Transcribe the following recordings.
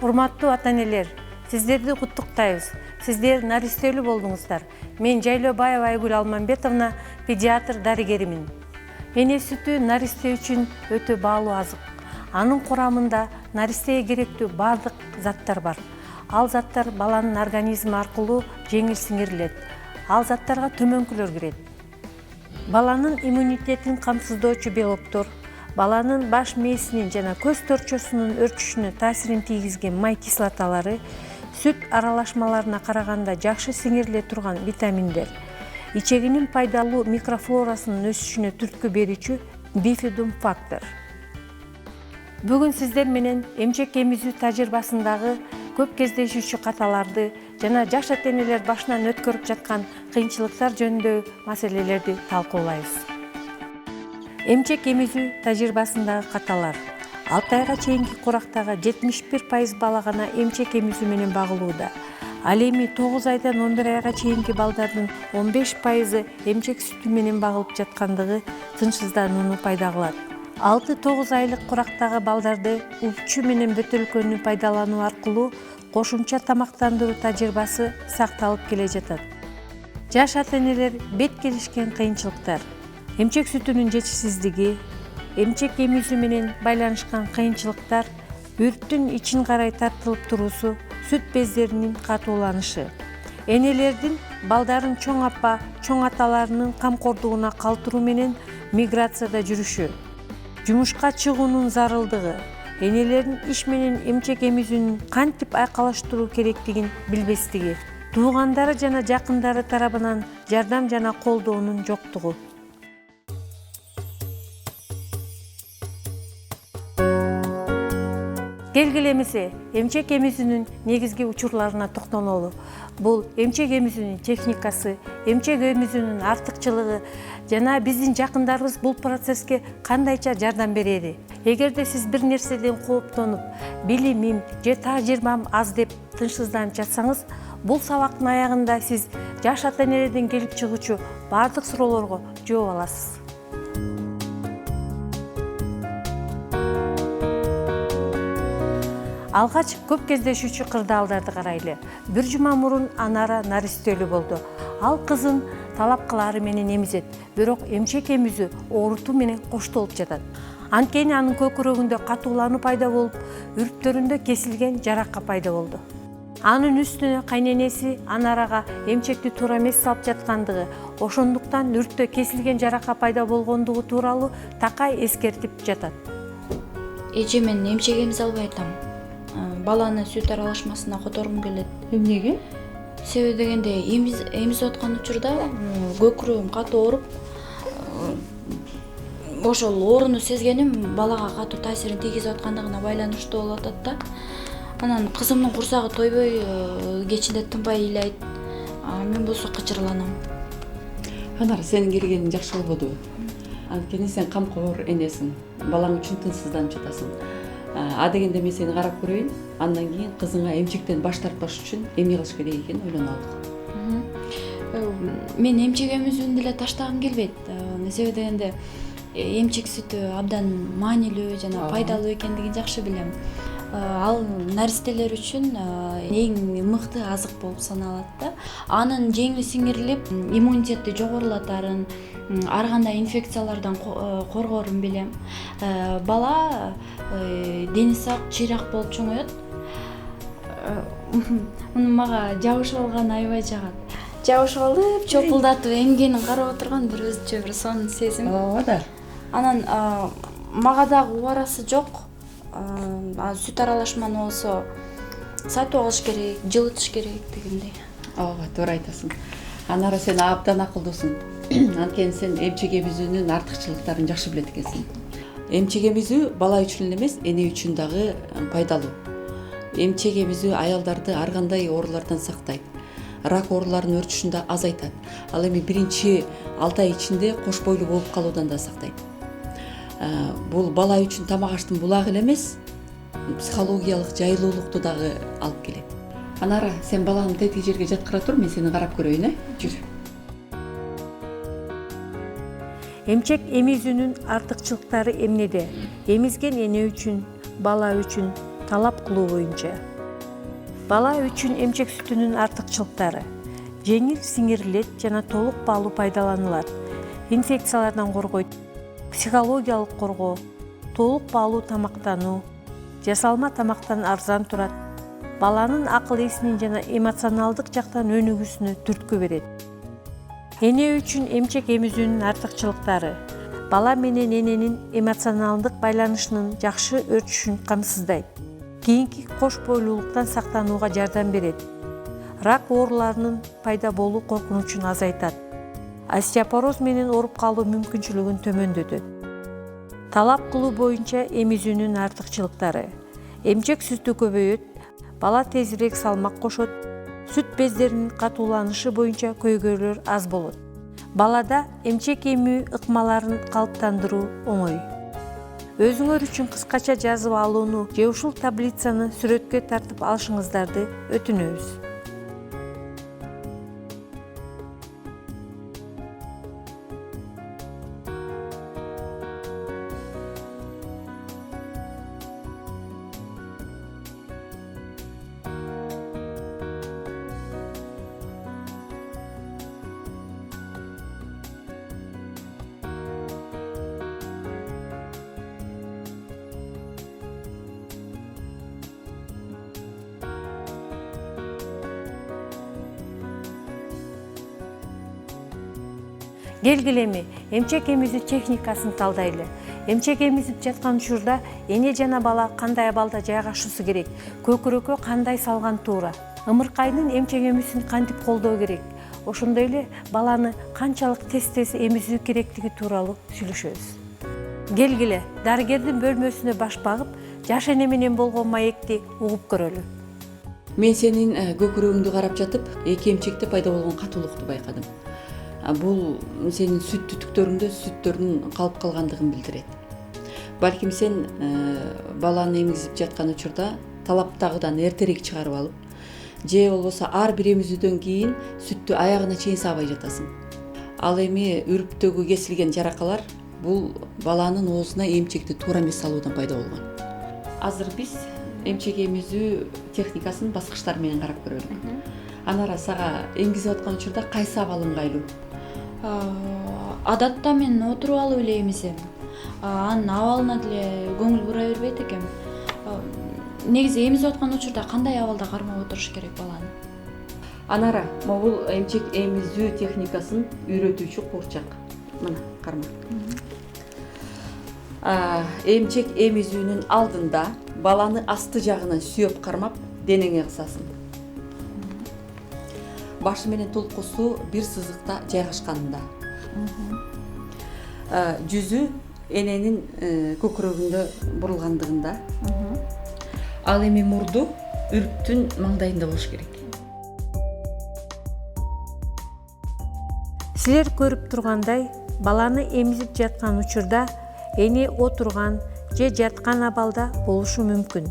Урматтуу ата-энелер, сиздерди куттуктайбыз. Сиздер наристелүү болдуңуздар. Мен Жайлообаева Айгүл Алмамбетовна, педиатр дарыгеримин. Эне сүтү наристе үчүн өтө баалуу азык. Анын курамында наристеге керектүү бардык заттар бар. Ал заттар баланын организми аркылуу жеңил сиңирилет. Ал заттарга төмөнкүлөр кирет. Баланын иммунитетин камсыздоочу белоктор, баланын баш мээсинин жана көз торчосунун өрчүшүнө таасирин тийгизген май кислоталары, сүт аралашмаларына караганда жакшы сиңириле турган витаминдер, ичегинин пайдалуу микрофлорасынын өсүшүнө түрткү берүүчү бифидум фактор. Бүгүн сиздер менен эмчек эмизүү тажрыйбасындагы көп кездешүүчү каталарды жана жаш ата-энелер башынан өткөрүп жаткан кыйынчылыктар жөнүндө маселелерди талкуулайбыз. Эмчек эмизүү тажрыйбасындагы каталар. 6 айга чейинки курактагы 71% бала гана эмчек эмизүү менен багылууда. Ал эми 9 айдан 11 айга чейинки балдардын 15% эмчек сүтү менен багылып жаткандыгы тынчсызданууну пайда кылат. 6-9 айлык курактагы балдарды упчу менен бөтөлкөнү пайдалануу аркылуу кошумча тамактандыруу тажрыйбасы сакталып келе жатат. Жаш ата-энелер бет келишкен кыйынчылыктар, эмчек сүтүнүн жетишсиздиги, эмчек эмизүү менен байланышкан кыйынчылыктар, үрттүн ичин карай тартылып туруусу, сүт бездеринин катууланышы, энелердин балдарын чоң апа, чоң аталарынын камкордугуна калтыруу менен миграцияда жүрүшү, жумушка чыгуунун зарылдыгы, энелердин иш менен эмчек эмизүүнүн кантип айкалыштыруу керектигин билбестиги, туугандары жана жакындары тарабынан жардам жана колдоонун жоктугу. Келгиле эмесе эмчек эмизүүнүн негизги учурларына токтололу. Бул эмчек эмизүүнүн техникасы, эмчек эмизүүнүн артыкчылыгы жана биздин жакындарыбыз бул процесске кандайча жардам берери. Эгерде сиз бир нерседен кооптонуп, билимим же тажрыйбам аз деп тынчсызданып жатсаңыз, бул сабактын аягында сиз жаш ата-энелерден келип чыгуучу бардык суроолорго жооп аласыз. Алгач көп кездешүүчү кырдаалдарды карайлы. Бир жума мурун Анара наристелүү болду. Ал кызын талап кылаары менен эмизет, бирок эмчек эмизүү оорутуу менен коштолуп жатат. Анткени анын көкүрөгүндө катуулануу пайда болуп, үрттөрүндө кесилген жарака пайда болду. Анын үстүнө кайненеси Анарага эмчекти туура эмес салып жаткандыгы, ошондуктан үрттө кесилген жарака пайда болгондугу тууралуу такай эскертип жатат. Эже, мен эмчек эмизе албай атам. Баланы сүт аралашмасына которгум келет. Эмнеге? Себеби дегенде эмизип аткан учурда көкүрөгүм катуу ооруп, ошол ооруну сезгеним балага катуу таасирин тийгизип аткандыгына байланыштуу болуп атат да. Анан кызымдын курсагы тойбой, кечинде тынбай ыйлайт. Мен болсо кычырланам. Анар, сенин келгениң жакшы болбодубу? Анткени сен камкор энесиң, балаң үчүн тынчсызданып жатасың. А дегенде мен сени карап көрөйүн, андан кийин кызыңа эмчектен баш тартпаш үчүн эмне кылыш керек экенин ойлонолу. Мен эмчек эмизүүнү деле таштагым келбейт. Себеби дегенде эмчек сүтү абдан маанилүү жана пайдалуу экендигин жакшы билем. Ал наристелер үчүн эң мыкты азык болуп саналат да. Анын жеңил сиңирилип, иммунитетти жогорулатарын, ар кандай инфекциялардан коргоорун билем. Бала дени сак, чыйрак болуп чоңоет. Муну мага жабышып алган аябай жагат. Жабышып алып, чопулдатып эмгенин карап отурган бир өзүнчө бир сонун сезим. Ооба. Анан мага дагы убарасы жок. Сүт аралашманы болсо сатып алыш керек, жылытыш керек дегендей. Ооба, туура айтасың. Анара, сен абдан акылдуусуң. Анткени сен эмчек эмизүүнүн артыкчылыктарын жакшы билет экенсиң. Эмчек эмизүү бала үчүн эмес, эне үчүн дагы пайдалуу. Эмчек эмизүү аялдарды ар кандай оорулардан сактайт. Рак ооруларынын өрчүшүн да азайтат. Ал эми биринчи 6 ай ичинде кош бойлуу болуп калуудан да сактайт. Бул бала үчүн тамак аштын булагы эле эмес, психологиялык жайлуулукту дагы алып келет. Анара, сен баланы тетиги жерге жаткыра тур, мен сени карап көрөйүн, жүр. Эмчек эмизүүнүн артыкчылыктары эмнеде? Эмизген эне үчүн, бала үчүн талап кылуу боюнча. Бала үчүн эмчек сүтүнүн артыкчылыктары: жеңил сиңирилет жана толук баалуу пайдаланылат, инфекциялардан коргойт, психологиялык коргоо, толук баалуу тамактануу, жасалма тамактан арзан турат, баланын акыл эсинин жана эмоционалдык жактан өнүгүүсүнө түрткү берет. Эне үчүн эмчек эмизүүнүн артыкчылыктары: бала менен эненин эмоционалдык байланышынын жакшы өрчүшүн камсыздайт, кийинки кош бойлуулуктан сактанууга жардам берет, рак ооруларынын пайда болуу коркунучун азайтат, остеопороз менен ооруп калуу мүмкүнчүлүгүн төмөндөтөт. Талап кылуу боюнча эмизүүнүн артыкчылыктары: эмчек сүтү көбөйөт, бала тезирээк салмак кошот, сүт бездеринин катууланышы боюнча көйгөйлөр аз болот. Балада эмчек эмүү ыкмаларын калыптандыруу оңой. Өзүңөр үчүн кыскача жазып алууну же ушул таблицаны сүрөткө тартып алышыңыздарды өтүнөбүз. Келгиле эми эмчек эмизүү техникасын талдайлы. Эмчек эмизип жаткан учурда эне жана бала кандай абалда жайгашуусу керек, көкүрөккө кандай салган туура, ымыркайдын эмчек эмүүсүн кантип колдоо керек, ошондой эле баланы канчалык тез эмизүү керектиги тууралуу сүйлөшөбүз. Келгиле дарыгердин бөлмөсүнө баш багып, жаш эне менен болгон маекти угуп көрөлү. Мен сенин көкүрөгүңдү карап жатып, эки эмчекте пайда болгон катуулукту байкадым. Бул сенин сүт түтүктөрүңдө сүттөрдүн калып калгандыгын билдирет. Балким сен баланы эмизип жаткан учурда талаптагыдан эртерээк чыгарып алып, же болбосо ар бир эмизүүдөн кийин сүттү аягына чейин саабай жатасың. Ал эми үрүптөгү кесилген жаракалар бул баланын оозуна эмчекти туура эмес салуудан пайда болгон. Азыр биз эмчек эмизүү техникасын баскычтары менен карап көрөлү. Анара сага эмгизип аткан учурда кайсы абал ыңгайлуу? Адатта мен отуруп алып эле эмизем. Анын абалына деле көңүл бура бербейт экем. Негизи эмизип аткан учурда кандай абалда кармап отуруш керек баланы? Анара, бул эмчек эмизүү техникасын үйрөтүүчү куурчак. Мына, карма. Эмчек эмизүүнүн алдында баланы асты жагынан сүйөп кармап, денеңе кысасың. Башы менен толкусу бир сызыкта жайгашканында. Жүзү эненин көкүрөгүндө бурулгандыгында. Ал эми мурду үрптүн маңдайында болуш керек. Силер көрүп тургандай, баланы эмизип жаткан учурда эне отурган же жаткан абалда болушу мүмкүн.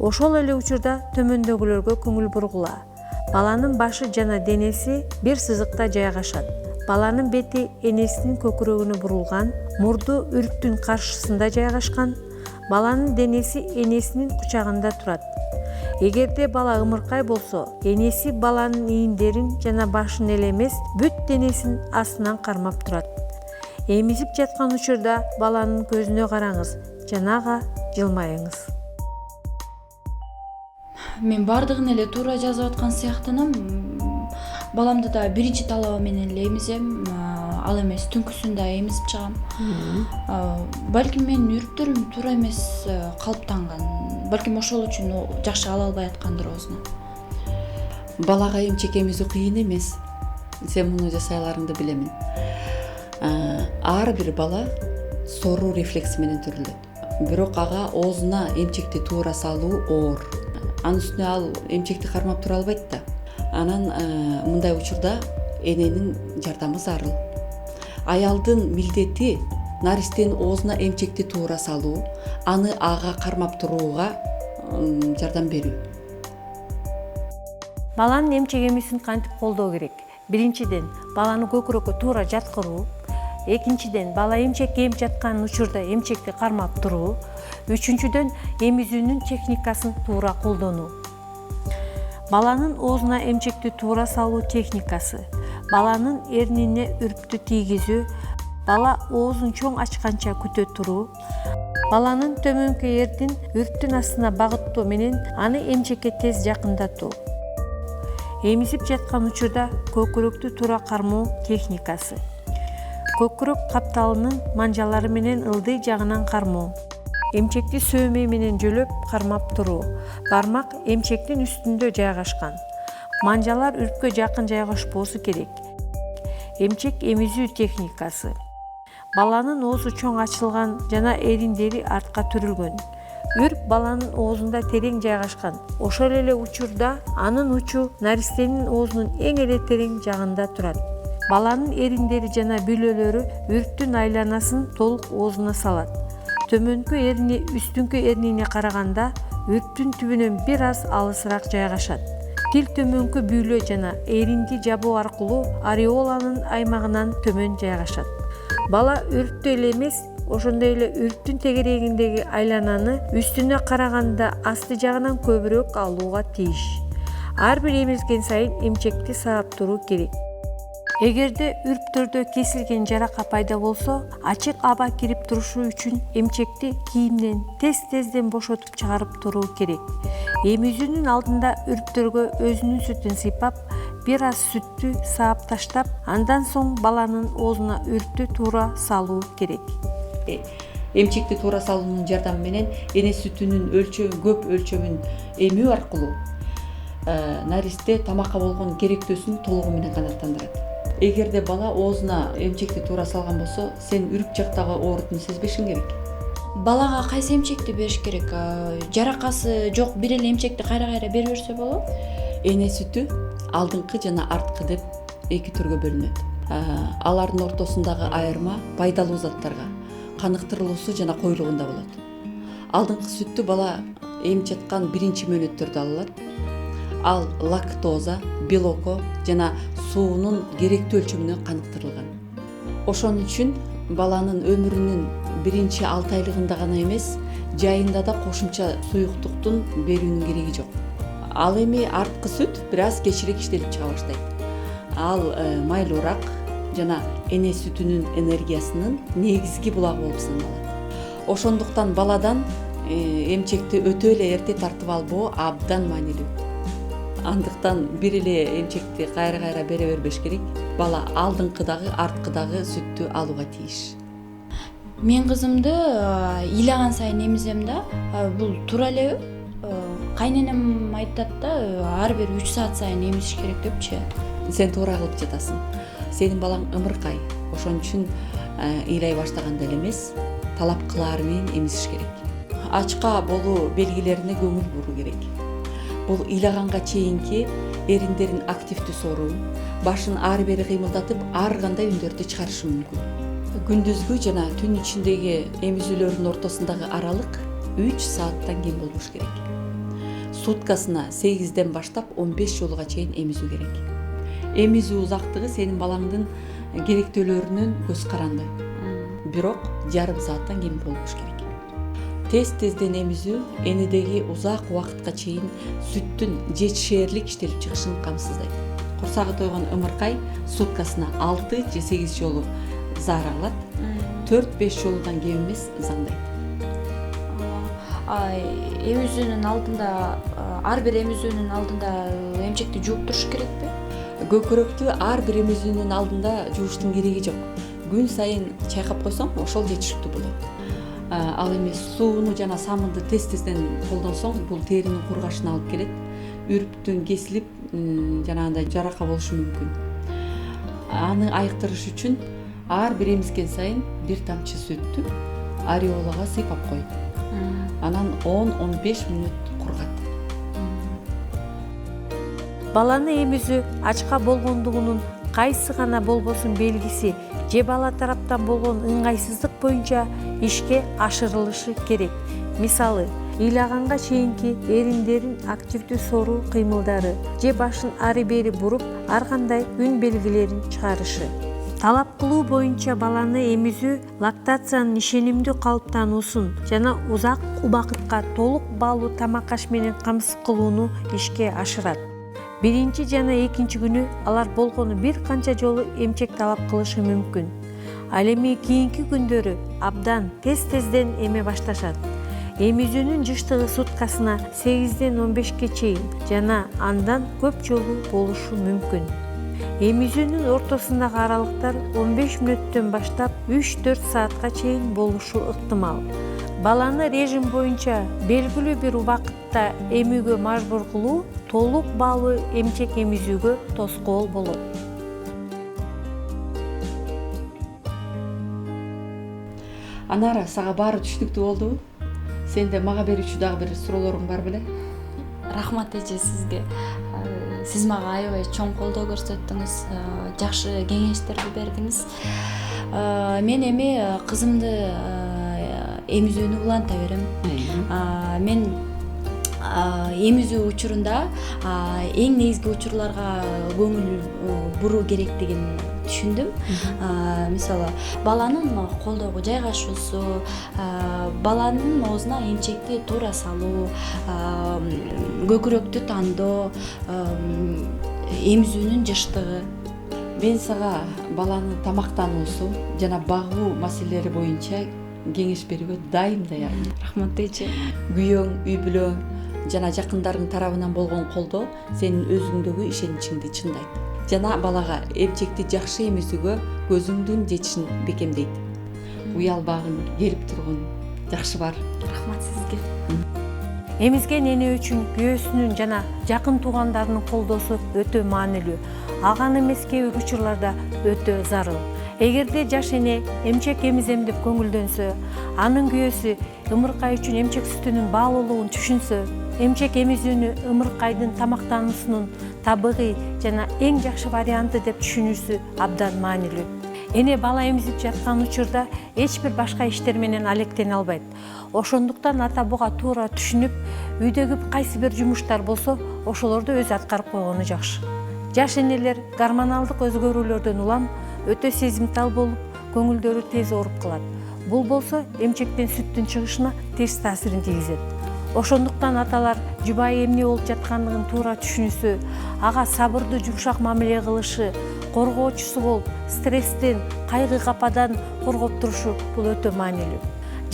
Ошол эле учурда төмөндөгүлөргө көңүл бургула. Баланын башы жана денеси бир сызыкта жайгашат. Баланын бети энесинин көкүрөгүнө бурулган, мурду үрптүн каршысында жайгашкан, баланын денеси энесинин кучагында турат. Эгерде бала ымыркай болсо, энеси баланын ийиндерин жана башын эле эмес, бүт денесин астынан кармап турат. Эмизип жаткан учурда баланын көзүнө караңыз жана ага жылмайыңыз. Мен бардыгын эле туура жазып аткан сыяктанам. Баламды да биринчи талабы менен эле эмизем, ал эмес түнкүсүн да эмизип чыгам. Балким менин үрптөрүм туура эмес калыптанган. Балким ошол үчүн жакшы ала албай аткандыр оозуна. Балага эмчек эмизүү кыйын эмес. Сен муну жасай аларыңды билемин. Ар бир бала соруу рефлекси менен төрөлөт. Бирок ага оозуна эмчекти туура салуу оор. Анын үстүнө ал эмчекти кармап тура албайт да. Анан мындай учурда эненин жардамы зарыл. Аялдын милдети наристенин оозуна эмчекти туура салуу, аны ага кармап турууга жардам берүү. Баланын эмчек эмүүсүн кантип колдоо керек? Биринчиден, баланы көкүрөккө туура жаткыруу. Экинчиден, бала эмчек эми жаткан учурда эмчекти кармап туруу. Үчүнчүдөн, эмизүүнүн техникасын туура колдонуу. Баланын оозуна эмчекти туура салуу техникасы, баланын эрнине үрптү тийгизүү, бала оозун чоң ачканча күтө туруу, баланын төмөнкү эрдин үрптүн астына багыттоо менен аны эмчекке тез жакындатуу. Эмизип жаткан учурда көкүрөктү туура кармоо техникасы. Көкүрөк капталынын манжалары менен ылдый жагынан кармоо. Эмчекти сөөмөй менен жөлөп кармап туруу. Бармак эмчектин үстүндө жайгашкан. Манжалар үрпкө жакын жайгашпоосу керек. Эмчек эмизүү техникасы. Баланын оозу чоң ачылган жана эриндери артка түрүлгөн. Үрп баланын оозунда терең жайгашкан. Ошол эле учурда анын учу наристенин оозунун эң эле терең жагында турат. Баланын эриндери жана бүлөлөрү үрптүн айланасын толук оозуна салат. Төмөнкү эрини үстүнкү эринине караганда үрптүн түбүнөн бир аз алысыраак жайгашат. Тил төмөнкү бүлө жана эринди жабуу аркылуу ареоланын аймагынан төмөн жайгашат. Бала үрптү эле эмес, ошондой эле үрптүн тегерегиндеги айлананы үстүнө караганда асты жагынан көбүрөөк алууга тийиш. Ар бир эмизген сайын эмчекти саап туруу керек. Эгерде үрптөрдө кесилген жарака пайда болсо, ачык аба кирип турушу үчүн эмчекти кийимден тез-тезден бошотуп чыгарып туруу керек. Эмизүүнүн алдында үрптөргө өзүнүн сүтүн сыйпап, бир аз сүттү саап таштап, андан соң баланын оозуна үрптү туура салуу керек. Эмчекти туура салуунун жардамы менен эне сүтүнүн көп өлчөмүн эмүү аркылуу наристе тамакка болгон керектөөсүн толугу менен канааттандырат. Эгерде бала оозуна эмчекти туура салган болсо, сен үрп жактагы оорутууну сезбешиң керек. Балага кайсы эмчекти бериш керек? Жаракасы жок бир эле эмчекти кайра-кайра бере берсе болобу? Эне сүтү алдыңкы жана арткы деп эки түргө бөлүнөт. Алардын ортосундагы айырма пайдалуу заттарга, каныктырылуусу жана коюлугунда болот. Алдыңкы сүттү бала эмип жаткан биринчи мөөнөттөрдө алынат. Ал лактоза, белоко жана суунун керектүү өлчөмүнө каныктырылган. Ошон үчүн баланын өмүрүнүн биринчи 6 айлыгында гана эмес, жайында да кошумча суюктуктун берүүнүн кереги жок. Ал эми арткы сүт бир аз кечирээк иштелип чыга баштайт. Ал майлуураак жана эне сүтүнүн энергиясынын негизги булагы болуп саналат. Ошондуктан баладан эмчекти өтө эле эрте тартып албоо абдан маанилүү. Андыктан бир эле эмчекти кайра-кайра бере бербеш керек. Бала алдыңкыдагы, арткыдагы сүттү алууга тийиш. Мен кызымды ыйлаган сайын эмизем да, бул туура элеби? Кайненем айтат да, ар бир 3 саат сайын эмизиш керек депчи. Сен туура кылып жатасың. Сенин балаң ымыркай. Ошон үчүн ыйлай баштаганда эле эмес, талап кылаары менен эмизиш керек. Ачка болуу белгилерине көңүл буруу керек. Бул ыйлаганга чейинки эриндерин активдүү соруу, башын ары бери кыймылдатып, ар кандай үндөрдү чыгарышы мүмкүн. Күндүзгү жана түн ичиндеги эмизүүлөрдүн ортосундагы аралык 3 сааттан кем болбош керек. Суткасына 8ден баштап 15 жолуга чейин эмизүү керек. Эмизүү узактыгы сенин балаңдын керектөөлөрүнүн көз каранды. Бирок жарым сааттан кем болбош керек. Тез-тезден эмизүү энедеги узак убакытка чейин сүттүн жетишээрлик иштелип чыгышын камсыздайт. Курсагы тойгон ымыркай суткасына 6 же 8 жолу заар алат. 4-5 жолудан кем эмес заңдайт. Эмизүүнүн алдында, ар бир эмизүүнүн алдында эмчекти жууп туруш керекпи? Көкүрөктү ар бир эмизүүнүн алдында жууштун кереги жок. Күн сайын чайкап койсоң, ошол жетиштүү болот. Ал эми сууну жана самынды тез-тезден колдонсоң, бул теринин кургашына алып келет. Үрптүн кесилип, жанагындай жарака болушу мүмкүн. Аны айыктырыш үчүн ар бир эмизген сайын бир тамчы сүттү ареолага сыйпап кой. Анан 10-15 мүнөт кургат. Баланы эмизүү ачка болгондугунун кайсы гана болбосун белгиси же бала тараптан болгон ыңгайсыздык боюнча ишке ашырылышы керек. Мисалы, ыйлаганга чейинки эриндерин активдүү соруу кыймылдары же башын ары бери буруп, ар кандай үн белгилерин чыгарышы. Талап кылуу боюнча баланы эмизүү лактациянын ишенимдүү калыптануусун жана узак убакытка толук баалуу тамак аш менен камсыз кылууну ишке ашырат. Биринчи жана экинчи күнү алар болгону бир канча жолу эмчек талап кылышы мүмкүн. Ал эми кийинки күндөрү абдан тез-тезден эме башташат. Эмизүүнүн жыштыгы суткасына 8-ден 15-ке чейин жана андан көп жолу болушу мүмкүн. Эмизүүнүн ортосундагы аралыктар 15 мүнөттөн баштап 3-4 саатка чейин болушу ыктымал. Баланы режим боюнча белгилүү бир убакытта эмүүгө мажбур кылуу толук баалуу эмчек эмизүүгө тоскоол болот. Анара, сага баары түшүнүктүү болдубу? Сенде мага берүүчү дагы бир суроолоруң бар беле? Рахмат эже сизге. Сиз мага аябай чоң колдоо көрсөттүңүз, жакшы кеңештерди бердиңиз. Мен эми кызымды эмизүүнү уланта берем. Мен эмизүү учурунда эң негизги учурларга көңүл буруу керектигин түшүндүм. Мисалы, баланын колдогу жайгашуусу, баланын оозуна эмчекти туура салуу, көкүрөктү тандоо, эмизүүнүн жыштыгы. Мен сага баланын тамактануусу жана багуу маселелери боюнча кеңеш берүүгө дайым даярмын. Рахмат эже. Күйөөң, үй бүлөң жана жакындарың тарабынан болгон колдоо сенин өзүңдөгү ишеничиңди чындайт. Жана балага эмчекти жакшы эмизүүгө көзүңдүн жетишин бекемдейт. Уялбагын, келип тургун, жакшы бар. Рахмат сизге. Эмизген эне үчүн күйөөсүнүн жана жакын туугандарынын колдоосу өтө маанилүү. Алган эмес кээ бир учурларда өтө зарыл. Эгерде жаш эне эмчек эмизем деп көңүлдөнсө, анын күйөөсү ымыркай үчүн эмчек сүтүнүн баалуулугун түшүнсө, эмчек эмизүүнү ымыркайдын тамактануусунун табигый жана эң жакшы варианты деп түшүнүүсү абдан маанилүү. Эне бала эмизип жаткан учурда эч бир башка иштер менен алектене албайт. Ошондуктан ата буга туура түшүнүп, үйдөгү кайсы бир жумуштар болсо, ошолорду өзү аткарып койгону жакшы. Жаш энелер гормоналдык өзгөрүүлөрдөн улам өтө сезимтал болуп, көңүлдөрү тез ооруп калат. Бул болсо эмчектен сүттүн чыгышына терс таасирин тийгизет. Ошондуктан аталар жубайы эмне болуп жаткандыгын туура түшүнүсү, ага сабырдуу жумшак мамиле кылышы, коргоочусу болуп, стресстен, кайгы кападан коргоп турушу бул өтө маанилүү.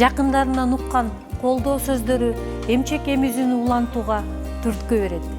Жакындарынан уккан колдоо сөздөрү эмчек эмизүүнү улантууга түрткү берет.